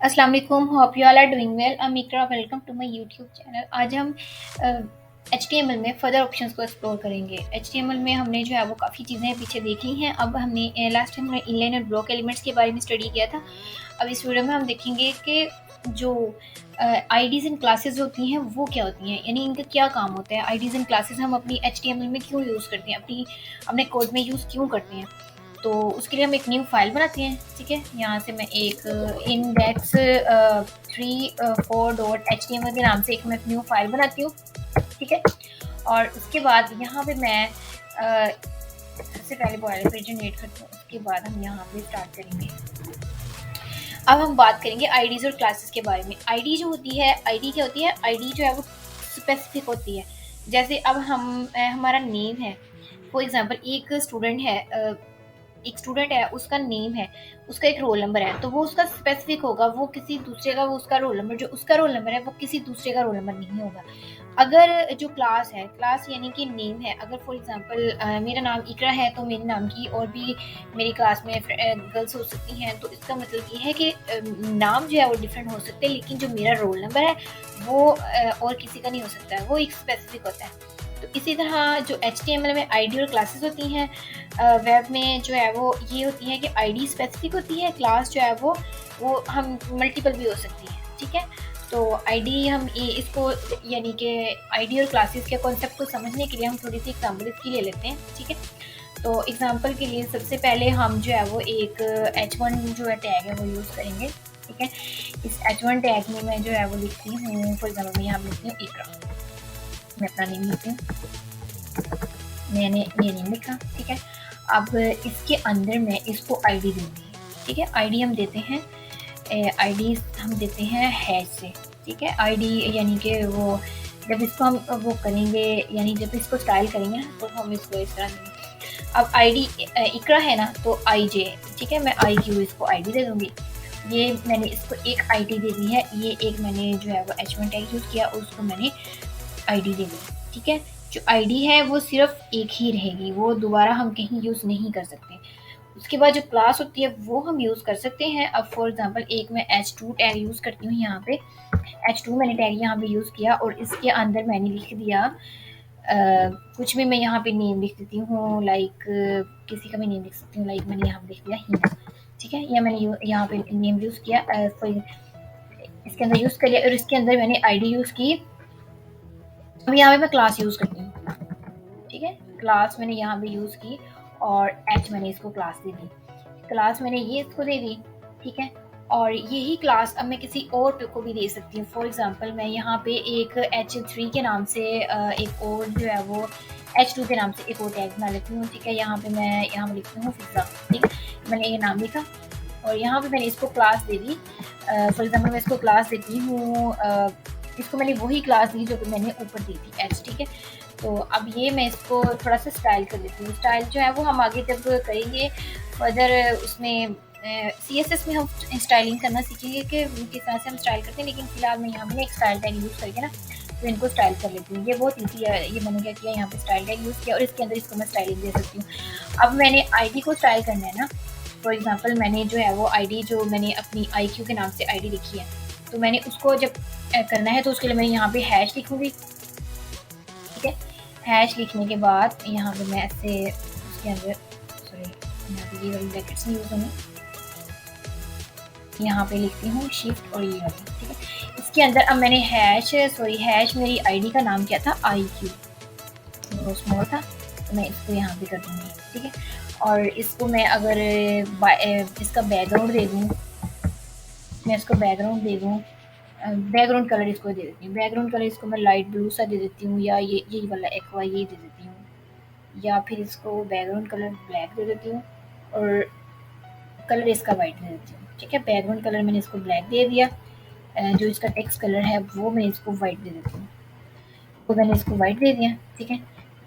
अस्सलाम वालेकुम, hope you all are doing well. I am Iqra, welcome to my YouTube channel. आज हम HTML में फर्दर ऑप्शंस को एक्सप्लोर करेंगे। HTML में हमने जो है वो काफ़ी चीज़ें पीछे देखी हैं। अब हमने लास्ट टाइम हमने इनलाइन और ब्लॉक एलिमेंट्स के बारे में स्टडी किया था। अब इस वीडियो में हम देखेंगे कि जो आईडीज़ एंड क्लासेस होती हैं वो क्या होती हैं, यानी इनका क्या काम होता है। आईडीज़ एंड क्लासेस हम अपनी HTML में क्यों यूज़ करते हैं, अपने कोड में यूज़ क्यों करते हैं। तो उसके लिए हम एक न्यू फाइल बनाते हैं। ठीक है, यहाँ से मैं एक इंडेक्स 34.html के नाम से एक मैं न्यू फाइल बनाती हूँ। ठीक है, और उसके बाद यहाँ पे मैं सबसे पहले बॉयलर जनरेट करती हूँ। उसके बाद हम यहाँ पे स्टार्ट करेंगे। अब हम बात करेंगे आईडीज और क्लासेस के बारे में। आईडी जो होती है, आईडी क्या होती है, आईडी जो है वो स्पेसिफिक होती है। जैसे अब हमारा नेम है, फॉर एग्जांपल एक स्टूडेंट है, उसका नेम है, उसका एक रोल नंबर है, तो वो उसका स्पेसिफिक होगा। वो किसी दूसरे का, वो उसका रोल नंबर, जो उसका रोल नंबर है वो किसी दूसरे का रोल नंबर नहीं होगा। अगर जो क्लास है, क्लास यानी कि नेम है, अगर फॉर एग्जांपल मेरा नाम इकरा है तो मेरे नाम की और भी मेरी क्लास में गर्ल्स हो सकती हैं, तो इसका मतलब ये है कि नाम जो है वो डिफरेंट हो सकते हैं, लेकिन जो मेरा रोल नंबर है वो और किसी का नहीं हो सकता है, वो एक स्पेसिफिक होता है। तो इसी तरह जो HTML में आईडी और क्लासेस होती हैं, वेब में जो है वो ये होती है कि आईडी स्पेसिफिक होती है, क्लास जो है वो हम मल्टीपल भी हो सकती है। ठीक है, तो आईडी हम ये इसको यानी कि आईडी और क्लासेस के कॉन्सेप्ट को समझने के लिए हम थोड़ी सी एग्जाम्पल इसकी ले लेते हैं। ठीक है, तो एग्जाम्पल के लिए सबसे पहले हम जो है वो एक H1 जो है टैग है वो यूज़ करेंगे। ठीक है, इस H1 टैग में मैं जो है वो लिखती हूँ, फॉर एग्जाम्पल मैं यहाँ लिखती हूँ इकरा, मैं अपना नेम लिखती हूँ, मैंने ये नेम लिखा। ठीक है, अब इसके अंदर मैं इसको आईडी दूंगी। ठीक है, आईडी हम देते हैं, आईडी हम देते हैं हैश से। ठीक है, आईडी यानी कि वो जब इसको हम वो करेंगे, यानी जब इसको स्टाइल करेंगे ना तो हम इसको इस तरह देंगे। अब आईडी इकरा है ना, तो आई जे, ठीक है, मैं आई क्यू इसको आईडी दे दूंगी। ये मैंने इसको एक आईडी दे दी है, ये एक मैंने जो है वो H1 टैग यूज़ किया और उसको मैंने आईडी दे दी। ठीक है, जो आईडी है वो सिर्फ एक ही रहेगी, वो दोबारा हम कहीं यूज़ नहीं कर सकते। उसके बाद जो क्लास होती है वो हम यूज़ कर सकते हैं। अब फॉर एग्जांपल एक मैं H2 टैग यूज़ करती हूँ, यहाँ पे H2 मैंने टैग यहाँ पे यूज़ किया और इसके अंदर मैंने लिख दिया कुछ भी, मैं यहाँ पे नेम लिख देती हूँ, लाइक किसी का भी नेम लिख सकती हूँ, लाइक मैंने यहाँ पे लिख दिया हिना। ठीक है, या मैंने यहाँ पे नेम यूज़ किया, इसके अंदर यूज़ कर लिया और इसके अंदर मैंने आईडी यूज़ की। अब यहाँ पे मैं क्लास यूज़ करती हूँ। ठीक है, क्लास मैंने यहाँ पे यूज़ की और H मैंने इसको क्लास दे दी, क्लास मैंने ये इसको दे दी। ठीक है, और यही क्लास अब मैं किसी और को भी दे सकती हूँ। फॉर एग्जांपल मैं यहाँ पे एक H3 के नाम से एक और जो है वो H2 के नाम से एक और टैग बना लेती हूँ। ठीक है, यहाँ पे मैं यहाँ पे लिखती हूँ फिजा। ठीक है, मैंने ये नाम लिखा और यहाँ पे मैंने इसको class they the. For example मैं इसको क्लास देती हूँ, इसको मैंने वही क्लास दी जो कि मैंने ऊपर दी थी H। ठीक है, तो अब ये मैं इसको थोड़ा सा स्टाइल कर देती हूँ। स्टाइल जो है वो हम आगे जब करेंगे फर्दर, उसमें CSS में हम स्टाइलिंग करना सीखेंगे कि किस तरह से हम स्टाइल करते हैं, लेकिन फिलहाल मैं यहाँ पे एक स्टाइल टैग यूज़ करके ना तो इनको स्टाइल कर लेती हूँ। ये बहुत ईजी है। ये मैंने क्या किया, यहाँ पे स्टाइल टैग यूज़ किया और इसके अंदर इसको मैं स्टाइलिंग दे सकती हूँ। अब मैंने आईडी को स्टाइल करना है ना, फॉर एग्जांपल मैंने जो है वो आईडी जो मैंने अपनी IQ के नाम से आईडी लिखी है, तो मैंने उसको जब करना है तो उसके लिए मैं यहाँ पे हैश लिखूँगी। ठीक है, हैश लिखने के बाद यहाँ पे मैं ऐसे उसके अंदर, सॉरी यहाँ पे ये वाली ब्रैकेट्स नहीं यूज़ होनी, यहाँ पे लिखती हूँ शिफ्ट और ये वाली। ठीक है, इसके अंदर अब मैंने हैश मेरी आईडी का नाम क्या था, IQ, बहुत स्मॉल था, तो मैं इसको यहाँ पे कर दूँगी। ठीक है, और इसको मैं अगर इसका बैकग्राउंड दे दूँ, मैं इसको बैकग्राउंड दे दूँ, बैकग्राउंड कलर इसको दे देती हूँ, बैकग्राउंड कलर इसको मैं लाइट ब्लू सा दे देती हूँ, या ये वाला एक्वा ये दे देती हूँ, या फिर इसको बैकग्राउंड कलर ब्लैक दे देती हूँ और कलर इसका वाइट दे देती हूँ। ठीक है, बैकग्राउंड कलर मैंने इसको ब्लैक दे दिया, जो इसका टेक्स्ट कलर है वो मैं इसको वाइट दे देती हूँ, तो मैंने इसको वाइट दे दिया। ठीक है,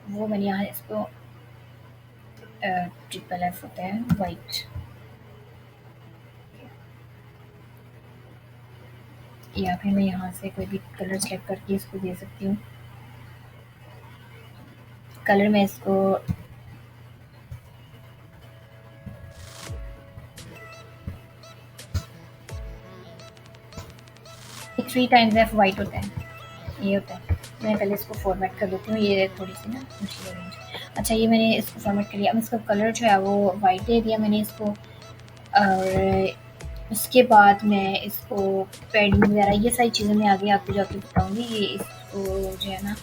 वो मैंने यहाँ इसको ट्रिपल F होता है वाइट, या फिर मैं यहाँ से कोई भी कलर सेलेक्ट करके इसको दे सकती हूँ। कलर मैं इसको 3 टाइम्स एफ वाइट होता है, ये होता है। मैं पहले इसको फॉर्मेट कर देती हूँ, ये थोड़ी सी ना मुश्किल रेंज। अच्छा, ये मैंने इसको फॉर्मेट कर लिया। अब इसका कलर जो है वो वाइट दे दिया मैंने इसको, और उसके बाद मैं इसको पैडिंग वगैरह ये सारी चीज़ें मैं आगे आपको जाके बताऊँगी। ये इसको जो है ना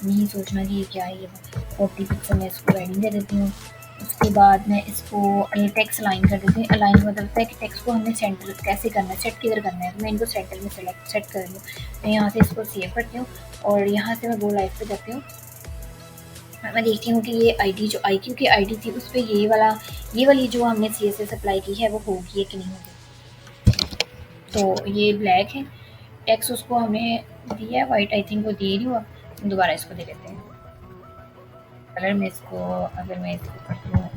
नहीं सोचना कि ये क्या है, ये 40 पिक्सल में इसको पैडिंग दे देती हूँ। उसके बाद मैं इसको टेक्स्ट अलाइन कर देती हूँ। अलाइन मतलब होता है कि टेक्स्ट को हमने सेंटर कैसे करना है, सेट किधर करना है। तो मैं इनको सेंटर में सेट कर लूँ। मैं यहाँ से इसको सेव करती हूँ और यहाँ से मैं गो लाइव पे जाती हूँ। मैं देखती हूँ कि ये आईडी जो IQ की आईडी थी उस पर ये वाली जो हमने CSS अप्लाई की है वो होगी कि नहीं होगी। तो ये ब्लैक है, टेक्स्ट उसको हमने दिया है वाइट, आई थिंक वो दे नहीं हुआ। दोबारा इसको दे देते हैं कलर में इसको। अगर मैं इसको करती हूँ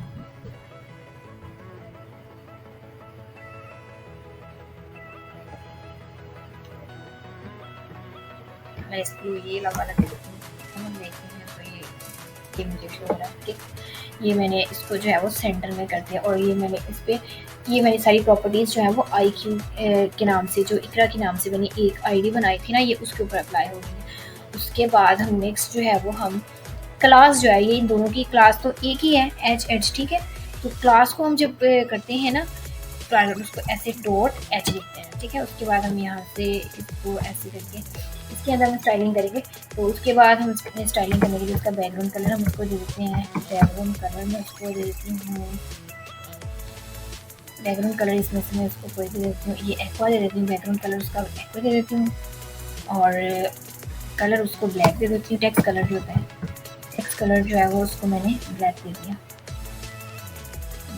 मैं इसको ये वाला दे देती हूँ, समझ देखते हैं तो ये मुझे शो हो रहा है। ठीक, ये मैंने इसको जो है वो सेंटर में कर दिया और ये मैंने इस पर ये मैंने सारी प्रॉपर्टीज़ जो है वो IQ के नाम से, जो इकरा के नाम से मैंने एक आईडी बनाई थी ना, ये उसके ऊपर अप्लाई हो गई है। उसके बाद हम नेक्स्ट जो है वो हम क्लास जो है, ये इन दोनों की क्लास तो एक ही है, एच। ठीक है, तो क्लास को हम जब करते हैं ना, उसको ऐसे .h लिखते हैं। ठीक है, उसके बाद हम यहाँ से इसको ऐसे करके इसके अंदर हम स्टाइलिंग करेंगे। तो उसके बाद हम स्टाइलिंग करने के लिए उसका बैकग्राउंड कलर हम उसको दे देते हैं। बैकग्राउंड कलर में उसको दे देती हूँ, बैकग्राउंड कलर इसमें से मैं उसको कोई दे देती हूँ, ये एक्वा दे देती हूँ। बैकग्राउंड कलर उसका एक्वा दे देती हूँ और कलर उसको ब्लैक दे देती हूँ। टेक्स्ट कलर जो होता है, टेक्स्ट कलर जो है वो उसको मैंने ब्लैक दे दिया।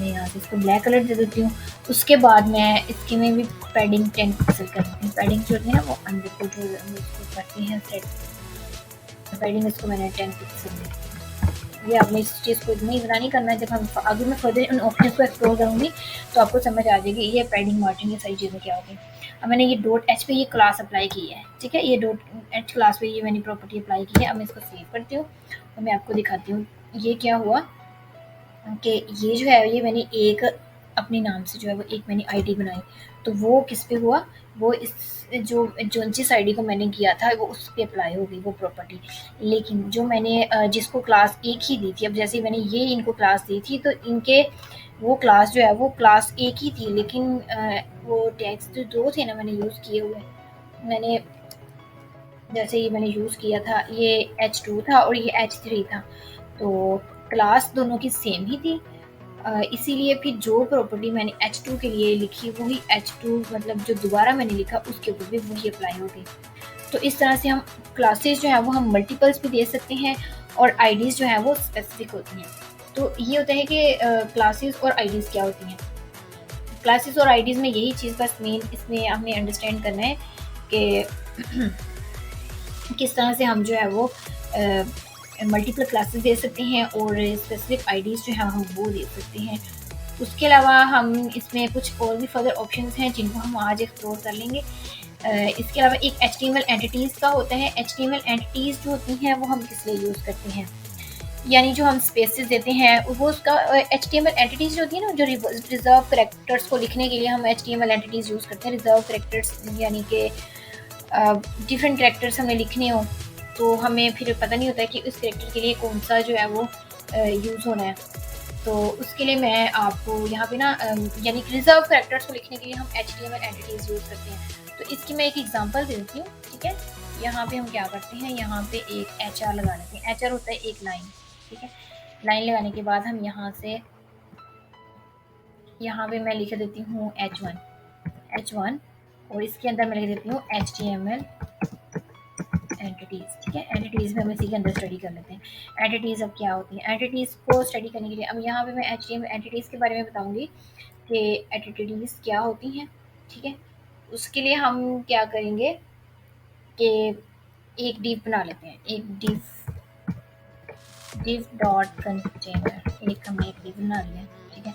मैं यहाँ से इसको ब्लैक कलर दे देती हूँ। उसके बाद मैं इसके में भी पैडिंग 10 पिक्सल कर देती हूँ। पैडिंग जो होती है ना वो अंदर को जो हम इसको करते हैं सेट, पैडिंग इसको मैंने 10 पिक्सल दी। ये आपने इस चीज़ को इतना इतना नहीं करना है। जब हम आगे मैं फर्दर उन ऑप्शंस को एक्सप्लोर करूँगी तो आपको समझ आ जाएगी ये पैडिंग मार्जिन ये सारी चीज़ें क्या होगी। अब मैंने ये .h पे ये क्लास अप्लाई की है। ठीक है, ये .h क्लास पे ये मैंने प्रॉपर्टी अप्लाई की है। अब मैं इसको सेव करती हूँ और मैं आपको दिखाती हूँ ये क्या हुआ कि ये जो है ये मैंने एक अपने नाम से जो है वो एक मैंने आईडी बनाई। तो वो किस पे हुआ, वो इस जो जिस आईडी को मैंने किया था वो उस पे अप्लाई हो गई वो प्रॉपर्टी। लेकिन जो मैंने जिसको क्लास एक ही दी थी, अब जैसे मैंने ये इनको क्लास दी थी तो इनके वो क्लास जो है वो क्लास एक ही थी, लेकिन वो टैग्स जो दो थे ना मैंने यूज़ किए हुए, मैंने जैसे ये मैंने यूज़ किया था ये H2 था और ये H3 था, तो क्लास दोनों की सेम ही थी। इसीलिए फिर जो प्रॉपर्टी मैंने H2 के लिए लिखी वही H2 मतलब जो दोबारा मैंने लिखा उसके ऊपर भी वही अप्लाई हो गई। तो इस तरह से हम क्लासेस जो है वो हम मल्टीपल्स भी दे सकते हैं और आईडीज़ जो है वो स्पेसिफिक होती हैं। तो ये होता है कि क्लासेस और आईडीज़ क्या होती हैं। क्लासेस और आईडीज़ में यही चीज़ बस मेन इसमें हमने अंडरस्टैंड करना है कि किस तरह से हम जो है वो मल्टीपल क्लासेस दे सकते हैं और स्पेसिफिक आईडीज़ जो है हम वो दे सकते हैं। उसके अलावा हम इसमें कुछ और भी फर्दर ऑप्शंस हैं जिनको हम आज एक्सप्लोर कर लेंगे। इसके अलावा एक HTML एंटिटीज़ का होता है। HTML एंटिटीज़ जो होती हैं वो हम किस लिए यूज़ करते हैं, यानी जो हम स्पेसेस देते हैं वो उसका HTML एंटिटीज़ जो होती है ना, जो रिजर्व करेक्टर्स को लिखने के लिए हम HTML एंटिटीज़ यूज़ करते हैं। रिजर्व करेक्टर्स यानी कि डिफरेंट करेक्टर्स हमें लिखने हो तो हमें फिर पता नहीं होता है कि उस करेक्टर के लिए कौन सा जो है वो यूज़ होना है। तो उसके लिए मैं आपको यहाँ पे ना यानी कि रिजर्व करेक्टर्स को लिखने के लिए हम HTML एंटिटीज़ यूज़ करते हैं। तो इसकी मैं एक एग्जांपल दे देती हूँ। ठीक है, यहाँ पे हम क्या करते हैं, यहाँ पे एक HR लगा लेते हैं। HR होता है एक लाइन। ठीक है, लाइन लगाने के बाद हम यहाँ से यहाँ पे मैं लिख देती हूँ H1 और इसके अंदर मैं लिख देती हूँ HTML एंटिटीज़। ठीक है, एंटिटीज़ में हम इसी के अंदर स्टडी कर लेते हैं। एंटिटीज़ अब क्या होती हैं, एंटिटीज़ को स्टडी करने के लिए अब यहाँ पे मैं HTML एंटिटीज़ के बारे में बताऊँगी कि एंटिटीज़ क्या होती हैं। ठीक है, उसके लिए हम क्या करेंगे कि एक डिव बना लेते हैं, एक div डॉट कंटेनर हमने एक डिव बना लिया। ठीक है,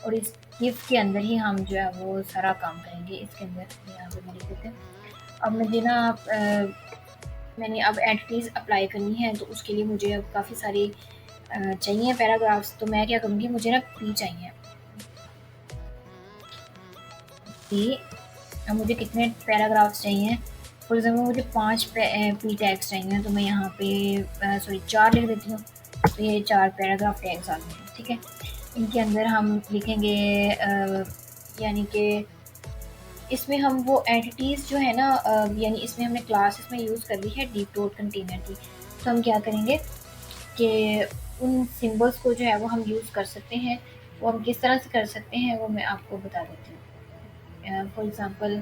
और इस डिव के अंदर ही हम जो है वो सारा काम करेंगे। इसके अंदर यहाँ पे मैं लिख देते हैं। अब मुझे ना मैंने अब एंटिटीज़ अप्लाई करनी है तो उसके लिए मुझे अब काफ़ी सारी चाहिए पैराग्राफ्स। तो मैं क्या करूँगी, मुझे ना P चाहिए। P अब मुझे कितने पैराग्राफ्स चाहिए, फॉर एग्जाम्पल मुझे 5 पी टैग्स चाहिए, तो मैं यहाँ पे सॉरी 4 लिख देती हूँ, तो ये 4 पैराग्राफ टैग्स आ गए हैं। ठीक है, इनके अंदर हम लिखेंगे यानी कि इसमें हम वो एंटिटीज़ जो है ना यानी इसमें हमने क्लास इसमें यूज़ कर ली है डीप डॉट कंटेनर की, तो हम क्या करेंगे कि उन सिंबल्स को जो है वो हम यूज़ कर सकते हैं। वो हम किस तरह से कर सकते हैं वो मैं आपको बता देती हूँ। फॉर एग्ज़ाम्पल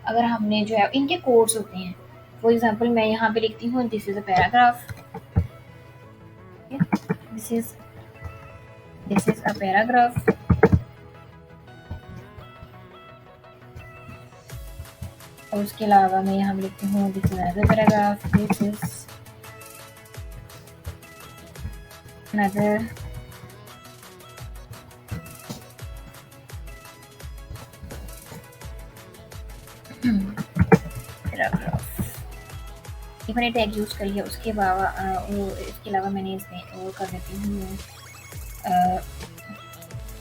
अगर हमने जो है इनके कोड्स होते हैं, फॉर एग्ज़ाम्पल मैं यहाँ पे लिखती हूँ this is a paragraph, this is a paragraph, और उसके अलावा मैं यहाँ लिखती हूँ this is another paragraph, this is another paragraph. ये मैंने टैग यूज़ कर लिया, उसके अलावा इसके अलावा मैंने इसमें और कर देती हूँ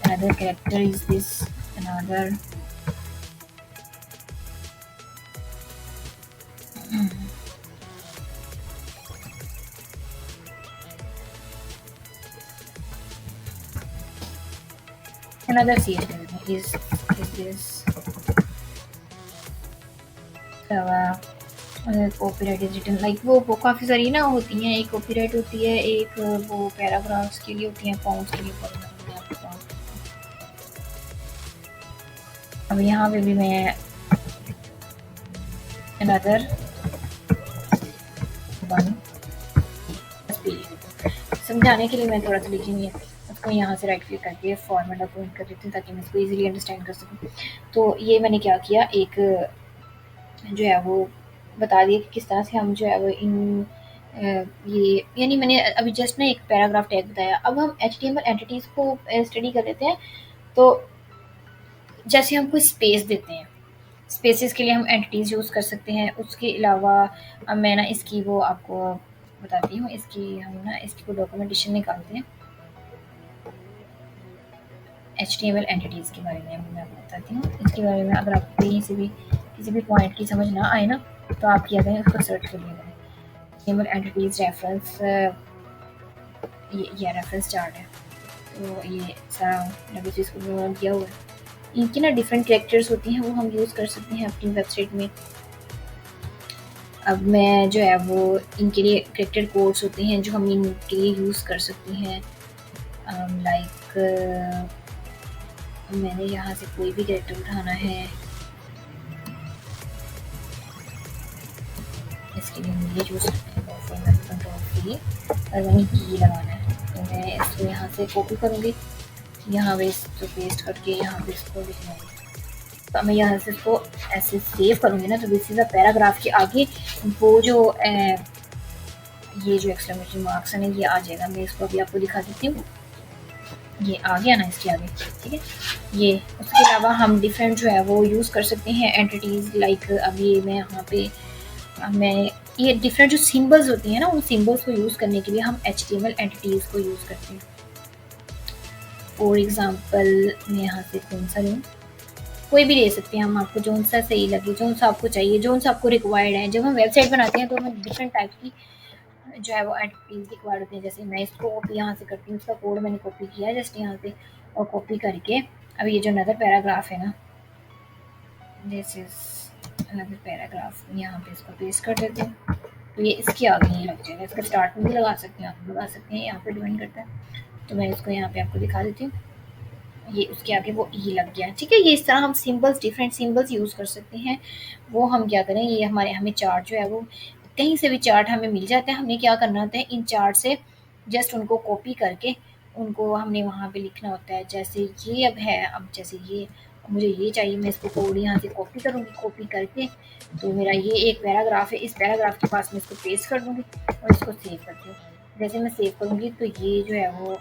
another character is this another another CSS is this copyright is written like वो काफ़ी सारी ना होती हैं, एक कॉपीराइट होती है, एक वो पैराग्राफ्स के लिए होती हैं, फॉन्ट्स के लिए। अब यहाँ पे भी मैं अनदर वन समझाने के लिए मैं थोड़ा सा लिखी हुई है, उसको यहाँ से राइट क्लिक करके फॉर्मेट डॉक्यूमेंट कर देती हूँ ताकि मैं इसको इजीली अंडरस्टैंड कर सकूँ। तो ये मैंने क्या किया, एक जो है वो बता दिया कि किस तरह से हम जो है वो इन ये यानी मैंने अभी जस्ट ना एक पैराग्राफ टैग बताया। अब हम HTML एंटिटीज़ को स्टडी कर लेते हैं। तो जैसे हम कोई स्पेस देते हैं, स्पेसेस के लिए हम एंटिटीज़ यूज़ कर सकते हैं। उसके अलावा अब मैं ना इसकी वो आपको बताती हूँ, इसकी हम ना इसकी को डॉक्यूमेंटेशन निकालते हैं। HTML एंटिटीज़ के बारे में मैं आपको बताती हूँ। इसके बारे में अगर आपको कहीं से भी किसी भी पॉइंट की समझ ना आए ना, तो आप क्या करें, उसको सर्च कर लिया करें। HTML एंटिटीज़ रेफरेंस, ये रेफरेंस चार्ट है, तो ये सारा मैंने इसको किया हुआ है। इनकी ना डिफरेंट कैरेक्टर्स होती हैं, वो हम यूज़ कर सकते हैं अपनी वेबसाइट में। अब मैं जो है वो इनके लिए कैरेक्टर कोड्स होते हैं जो हम इनके लिए यूज़ कर सकते हैं। लाइक मैंने यहाँ से कोई भी कैरेक्टर उठाना है, इसके लिए मुझे यूज़ करते हैं फॉर्मेट कंट्रोल के लिए, और मैंने की लगाना है, तो मैं इसको यहाँ से कॉपी करूँगी, यहाँ पे इसको पेस्ट करके यहाँ पे इसको लिखूँगी। तो मैं यहाँ से इसको ऐसे सेव करूँगी ना, तो दिस इज़ अ पैराग्राफ के आगे वो जो ये जो एक्सक्लेमेशन मार्क्स है ना, ये आ जाएगा। मैं इसको अभी आपको दिखा देती हूँ, ये आ गया ना इसके आगे, ठीक है ये। उसके अलावा हम डिफरेंट जो है वो यूज़ कर सकते हैं एंटिटीज़, लाइक अब ये मैं यहाँ पे मैं ये डिफरेंट जो सिंबल्स होती हैं ना, उन सिंबल्स को यूज़ करने के लिए हम HTML एंटिटीज़ को यूज़ करते हैं। फॉर एग्ज़ाम्पल मैं यहाँ से कौन सा लूँ, कोई भी ले सकते हैं हम, आपको जौन सा सही लगे, जौन सा आपको चाहिए, जौन सा आपको रिक्वायर्ड है। जब हम वेबसाइट बनाते हैं तो हमें डिफरेंट टाइप की जो है वो एंटिटीज़ रिक्वायर्ड होती हैं। जैसे मैं इसको कॉपी यहाँ से करती हूँ, उसका कोड मैंने कॉपी किया जस्ट यहाँ से, और कॉपी करके अब ये जो अनदर पैराग्राफ है ना, दिस इज़ अनदर पैराग्राफ, यहाँ पे इसको पेस्ट कर देते हैं, तो ये इसके आगे ही लग जाएगा। इसका स्टार्ट में भी लगा सकते हैं, आप लगा सकते हैं, यहाँ पे डिपेंड करता है। तो मैं इसको यहाँ पे आपको दिखा देती हूँ, ये उसके आगे वो ई लग गया, ठीक है। ये इस तरह हम सिंबल्स, डिफरेंट सिंबल्स यूज़ कर सकते हैं। वो हम क्या करें, ये हमें चार्ट जो है वो कहीं से भी चार्ट हमें मिल जाता है। हमें क्या करना होता है, इन चार्ट से जस्ट उनको कॉपी करके उनको हमने वहाँ पे लिखना होता है। जैसे ये अब है, अब जैसे ये मुझे ये चाहिए, मैं इसको कोड यहाँ से कॉपी करूँगी, कॉपी करके तो मेरा ये एक पैराग्राफ है, इस पैराग्राफ के पास मैं इसको पेस्ट कर दूँगी और इसको सेव करती हूँ। जैसे मैं सेव करूँगी तो ये जो है वो,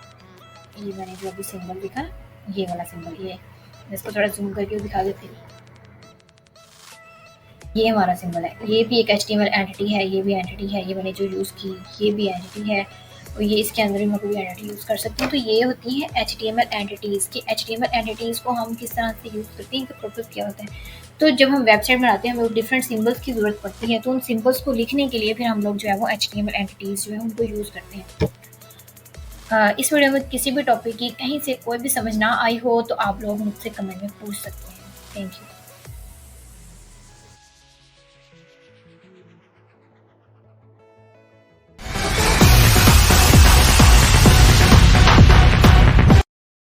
ये मैंने जो अभी सिंबल लिखा, ये वाला सिंबल, ये इसको थोड़ा जूम करके दिखा देती हूँ, ये हमारा सिंबल है। ये भी एक HTML एंटिटी है, ये भी एंटिटी है, ये मैंने जो यूज़ की ये भी एंटिटी है, और ये इसके अंदर भी मैं कोई एंटिटी यूज़ कर सकती हूँ। तो ये होती हैं HTML एंटिटीज़ की। HTML एंटिटीज़ को हम किस तरह से यूज़ करते हैं, इनका पर्पज़ क्या होता है। तो जब हम वेबसाइट बनाते हैं हमें डिफरेंट सिंबल्स की ज़रूरत पड़ती है, तो उन सिंबल्स को लिखने के लिए फिर हम लोग जो है वो एचटीएमएल एंटिटीज़ जो है उनको यूज़ करते हैं। इस वीडियो में किसी भी टॉपिक की कहीं से कोई भी समझ ना आई हो तो आप लोग मुझसे कमेंट में पूछ सकते हैं। Thank you.